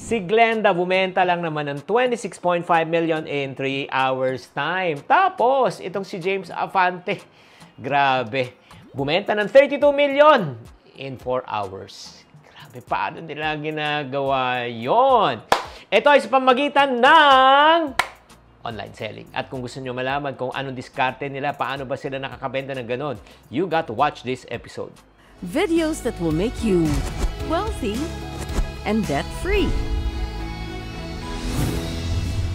Si Glenda bumenta lang naman ng 26.5 million in 3 hours time. Tapos, itong si James Afante, grabe, bumenta ng 32 million in 4 hours. Grabe, paano nila ginagawa yon? Ito ay sa pamagitan ng online selling. At kung gusto nyo malaman kung anong diskarte nila, paano ba sila nakakabenta ng ganon, you got to watch this episode. Videos that will make you wealthy and debt-free.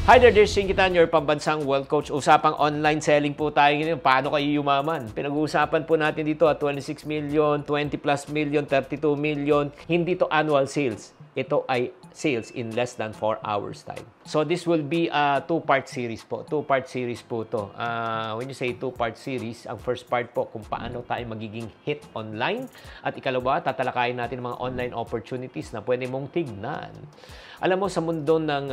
Hi there, dear Singkitan, your pambansang wealth coach. Usapang online selling po tayo ngayon. Paano kayo yumaman? Pinag-uusapan po natin dito at 26 million, 20 plus million, 32 million. Hindi to annual sales. Ito ay sales in less than 4 hours time. So this will be a two-part series po. Two-part series po to. When you say two-part series, ang first part po kung paano tayo magiging hit online. At ikalawa, tatalakayin natin mga online opportunities na pwede mong tignan. Alam mo, sa mundo ng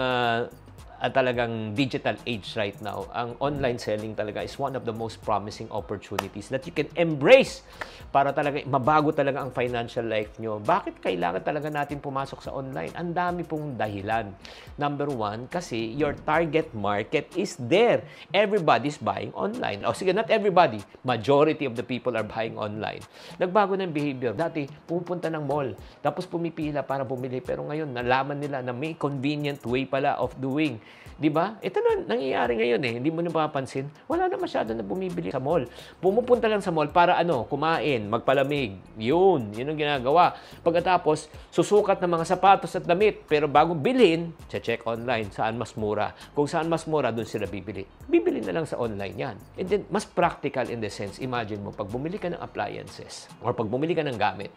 talagang digital age right now, ang online selling talaga is one of the most promising opportunities that you can embrace para talaga mabago talaga ang financial life nyo. Bakit kailangan talaga natin pumasok sa online? Ang dami pong dahilan. Number one, kasi your target market is there. Everybody's buying online. O sige, not everybody. Majority of the people are buying online. Nagbago ng behavior. Dati, pupunta ng mall, tapos pumipila para bumili. Pero ngayon, nalaman nila na may convenient way pala of doing. Diba? Ito na nangyayari ngayon eh. Hindi mo napapansin. Wala na masyado na bumibili sa mall. Pumupunta lang sa mall para kumain, magpalamig. Yun ang ginagawa. Pagkatapos, susukat ng mga sapatos at damit. Pero bago bilhin, check online saan mas mura. Kung saan mas mura, doon sila bibili. Bibili na lang sa online yan. And then, mas practical in the sense, imagine mo, pag bumili ka ng appliances or pag bumili ka ng gamit,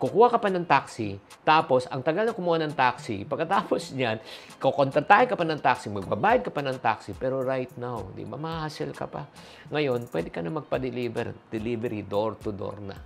kukuha ka pa ng taxi, tapos ang tagal na kumuha ng taxi, pagkatapos niyan, kukontratahin ka pa ng taxi, magbabayad ka pa ng taxi, pero right now, di ba, ma-hassle ka pa. Ngayon, pwede ka na delivery door-to-door na.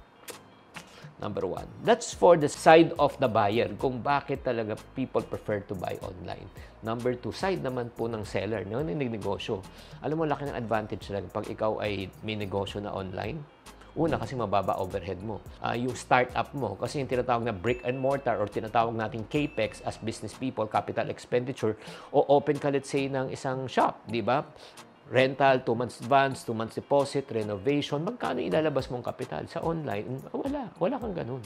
Number one. That's for the side of the buyer, kung bakit talaga people prefer to buy online. Number two, side naman po ng seller, yung negosyo. Alam mo, laki ng advantage lang pag ikaw ay may negosyo na online. Una, kasi mababa overhead mo. Yung startup mo, kasi yung tinatawag na brick and mortar or tinatawag nating CAPEX as business people, capital expenditure, o open ka, let's say, ng isang shop, di ba? Rental, 2 months advance, 2 months deposit, renovation, magkano ilalabas mong kapital? Sa online, wala kang ganun.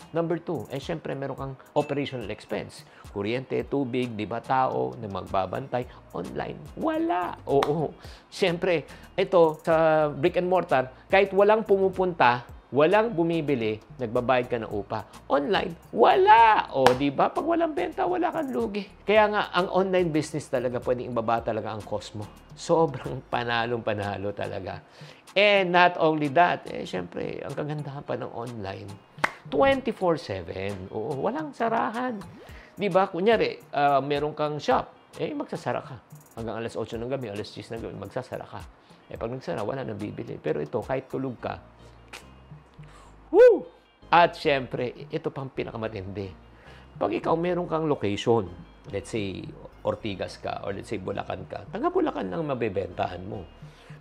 Number two, syempre meron kang operational expense. Kuryente, tubig, di ba, tao na magbabantay. Online, wala. Oo. Syempre, ito sa brick and mortar, kahit walang pumupunta, walang bumibili, nagbabayad ka ng upa. Online, wala. O, di ba? Pag walang benta, wala kang lugi. Kaya nga, ang online business talaga, pwedeng ibaba talaga ang cost mo. Sobrang panalong-panalo talaga. And not only that, syempre, ang kagandahan pa ng online, 24/7. Oo, walang sarahan. Di ba? Kunyari, meron kang shop, magsasara ka. Hanggang alas 8 ng gabi, alas 10 ng gabi, magsasara ka. Pag nagsara, wala nang bibili. Pero ito, kahit tulog ka, woo! At syempre, ito pang pinakamatindi. Pag ikaw meron kang location, let's say, Ortigas ka, or let's say, Bulacan ka, taga Bulacan lang mabebentahan mo.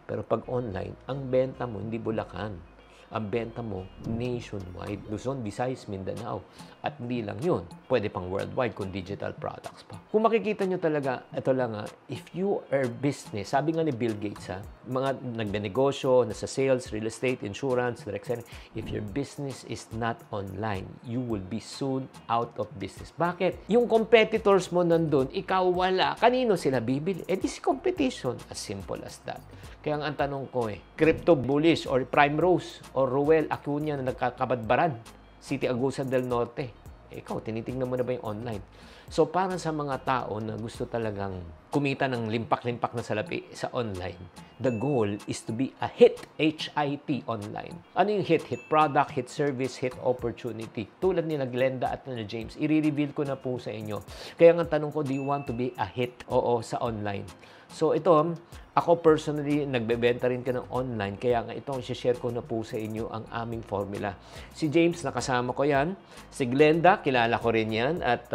Pero pag online, ang benta mo, hindi Bulacan. Ang benta mo nationwide, Luzon, Visayas, Mindanao. At hindi lang yun, pwede pang worldwide kung digital products pa. Kung makikita nyo talaga, ito lang if you are business, sabi nga ni Bill Gates mga nagnegosyo, nasa sales, real estate, insurance, direct selling, if your business is not online, you will be soon out of business. Bakit? Yung competitors mo nandun, ikaw wala. Kanino sila bibili? This competition. As simple as that. Kaya ang tanong ko Crypto Bullish or Prime Rose or Ruel Acuña na nagkakabadbaran, City Agusan del Norte. Ikaw, tinitingnan mo na ba yung online? So, para sa mga tao na gusto talagang kumita ng limpak-limpak na salapi sa online, the goal is to be a hit, H-I-T, online. Ano yung hit? Hit product, hit service, hit opportunity. Tulad nila Glenda at nila James, i-reveal ko na po sa inyo. Kaya nga tanong ko, do you want to be a hit? Oo, sa online. So ito, ako personally, nagbebenta rin ka ng online, kaya nga ito, share ko na po sa inyo ang aming formula. Si James, nakasama ko yan. Si Glenda, kilala ko rin yan at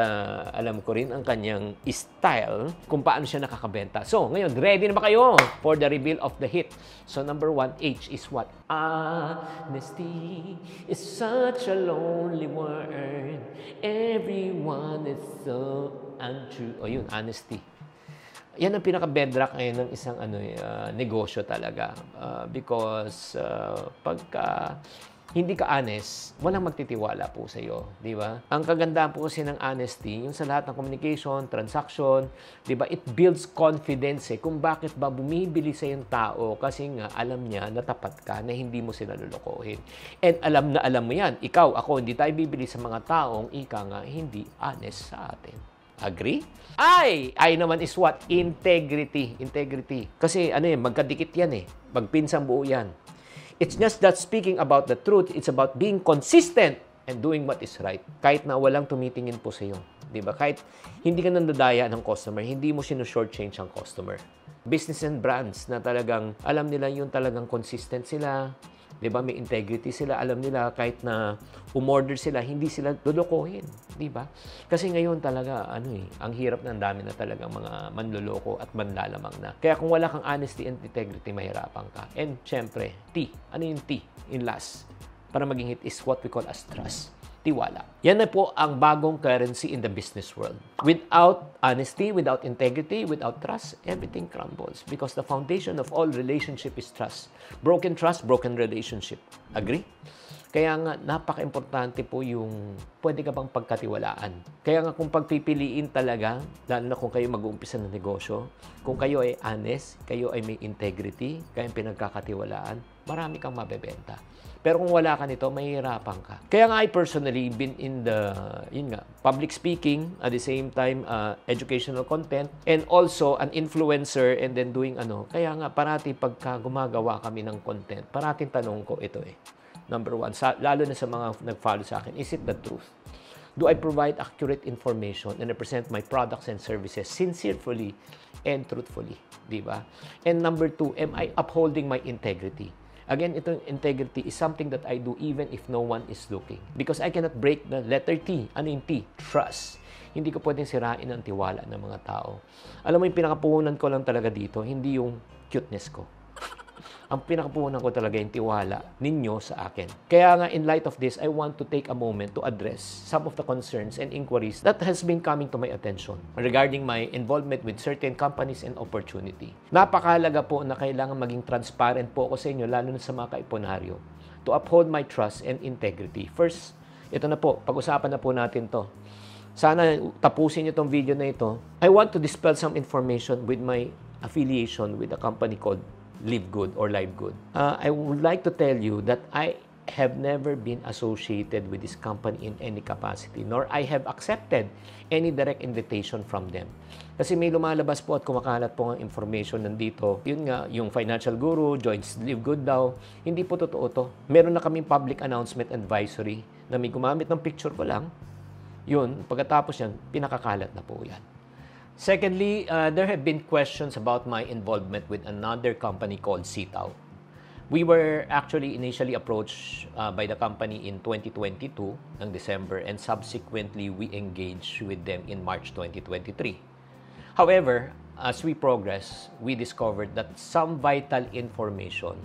alam ko rin ang kanyang style kung paano siya nakakabenta. So, ngayon, ready na ba kayo for the reveal of the hit? So, number 1, H is what? Honesty is such a lonely word. Everyone is so untrue. O yun, honesty. Yan ang pinaka-bedrock ngayon ng isang negosyo talaga. Because pagka hindi ka honest, walang magtitiwala po sa iyo, di ba? Ang kagandahan po kasi ng honesty, yung sa lahat ng communication, transaction, di ba? It builds confidence kung bakit ba bumibili sa yung tao kasi nga alam niya na tapat ka, na hindi mo sila lulukohin. And alam na alam mo yan. Ikaw, ako, hindi tayo bibili sa mga taong nga hindi honest sa atin. Agree? I naman is what? Integrity. Integrity. Kasi magkadikit yan Magpinsang buo yan. It's just that speaking about the truth, it's about being consistent and doing what is right. Kahit na walang tumitingin po sa iyo. Diba? Kahit hindi ka nandadaya ng customer, hindi mo shortchange ang customer. Business and brands na talagang alam nila yung talagang consistent sila. Diba? May integrity sila. Alam nila kahit na umorder sila, hindi sila lulukohin. Diba? Kasi ngayon talaga, ang hirap na, ang dami na talagang mga manluloko at manlalamang na. Kaya kung wala kang honesty and integrity, mahirapan ka. And syempre, T. Ano yung T in last? Para maging hit is what we call as trust. Tiwala. Yan na po ang bagong currency in the business world. Without honesty, without integrity, without trust, everything crumbles. Because the foundation of all relationship is trust. Broken trust, broken relationship. Agree? Kaya nga, napaka-importante po yung pwede ka bang pagkatiwalaan. Kaya nga kung pagpipiliin talaga, lalo na kung kayo mag-uumpisa ng negosyo, kung kayo ay honest, kayo ay may integrity, kayo pinagkakatiwalaan, marami kang mabebenta. Pero kung wala ka nito, mahihirapan ka. Kaya nga I personally been in the, public speaking, at the same time, educational content, and also an influencer, and then doing Kaya nga, parati pagka gumagawa kami ng content, parating tanong ko ito Number 1, lalo na sa mga nag-follow sa akin, is it the truth? Do I provide accurate information and represent my products and services sincerely and truthfully? Diba? And number 2, am I upholding my integrity? Again, itong integrity is something that I do even if no one is looking. Because I cannot break the letter T. Ano yung T? Trust. Hindi ko pwedeng sirain ang tiwala ng mga tao. Alam mo, yung pinakapuhunan ko lang talaga dito, hindi yung cuteness ko. Ang pinakapuhunan ko talaga yung tiwala ninyo sa akin. Kaya nga, in light of this, I want to take a moment to address some of the concerns and inquiries that has been coming to my attention regarding my involvement with certain companies and opportunity. Napakahalaga po na kailangan maging transparent po ako sa inyo, lalo na sa mga kaipunaryo, to uphold my trust and integrity. First, ito na po, pag-usapan na po natin to. Sana tapusin niyo tong video na ito. I want to dispel some information with my affiliation with a company called Live Good or Live Good. I would like to tell you that I have never been associated with this company in any capacity, nor I have accepted any direct invitation from them. Kasi may lumalabas po at kumakalat po ang information nandito. Yun nga, yung financial guru, joins Live Good daw. Hindi po totoo to. Meron na kaming public announcement advisory na may gumamit ng picture ko lang. Yun, pagkatapos yan, pinakakalat na po yan. Secondly, there have been questions about my involvement with another company called Sitaw. We were actually initially approached by the company in 2022 ng December, and subsequently we engaged with them in March 2023. However, as we progress, we discovered that some vital information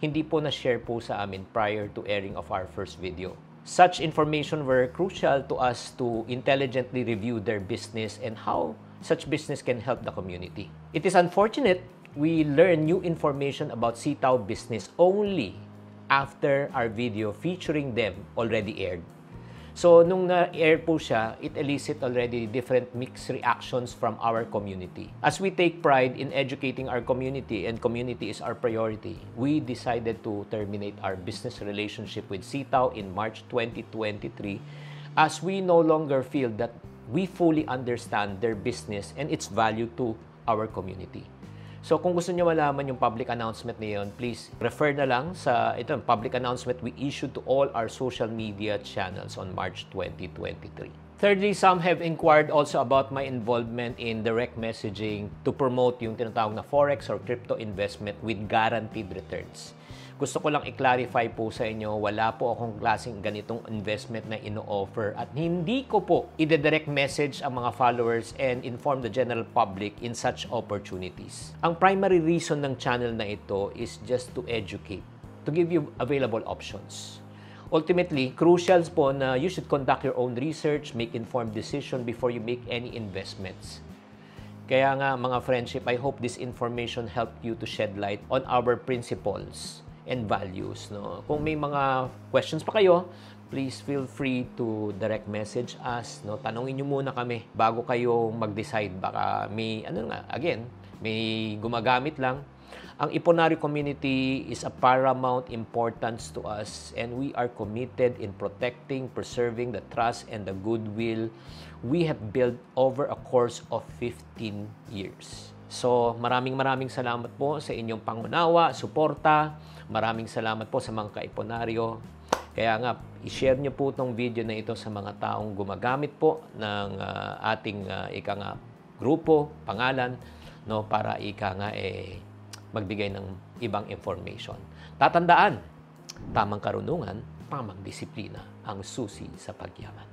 hindi po na-share po sa amin prior to airing of our first video. Such information were crucial to us to intelligently review their business and how such business can help the community. It is unfortunate we learn new information about Sitaw business only after our video featuring them already aired. So, nung na-air po siya, it elicit already different mixed reactions from our community. As we take pride in educating our community, and community is our priority, we decided to terminate our business relationship with Sitaw in March 2023 as we no longer feel that we fully understand their business and its value to our community. So kung gusto niyo malaman yung public announcement na yun, please refer na lang sa ito, public announcement we issued to all our social media channels on March 2023. Thirdly, some have inquired also about my involvement in direct messaging to promote yung tinatawag na forex or crypto investment with guaranteed returns. Gusto ko lang i-clarify po sa inyo, wala po akong klaseng ganitong investment na ino-offer at hindi ko po i-direct message ang mga followers and inform the general public in such opportunities. Ang primary reason ng channel na ito is just to educate, to give you available options. Ultimately, crucial po na you should conduct your own research, make informed decision before you make any investments. Kaya nga mga friendship, I hope this information helped you to shed light on our principles and values. No? Kung may mga questions pa kayo, please feel free to direct message us. No? Tanungin nyo muna kami bago kayo mag-decide. Baka may, may gumagamit lang. Ang Iponari community is a paramount importance to us and we are committed in protecting, preserving the trust and the goodwill we have built over a course of 15 years. So, maraming salamat po sa inyong pangunawa, suporta. Maraming salamat po sa mga kaiponaryo. Kaya nga, i-share nyo po itong video na ito sa mga taong gumagamit po ng ating grupo, pangalan, no, para magbigay ng ibang information. Tatandaan, tamang karunungan, tamang disiplina ang susi sa pagyaman.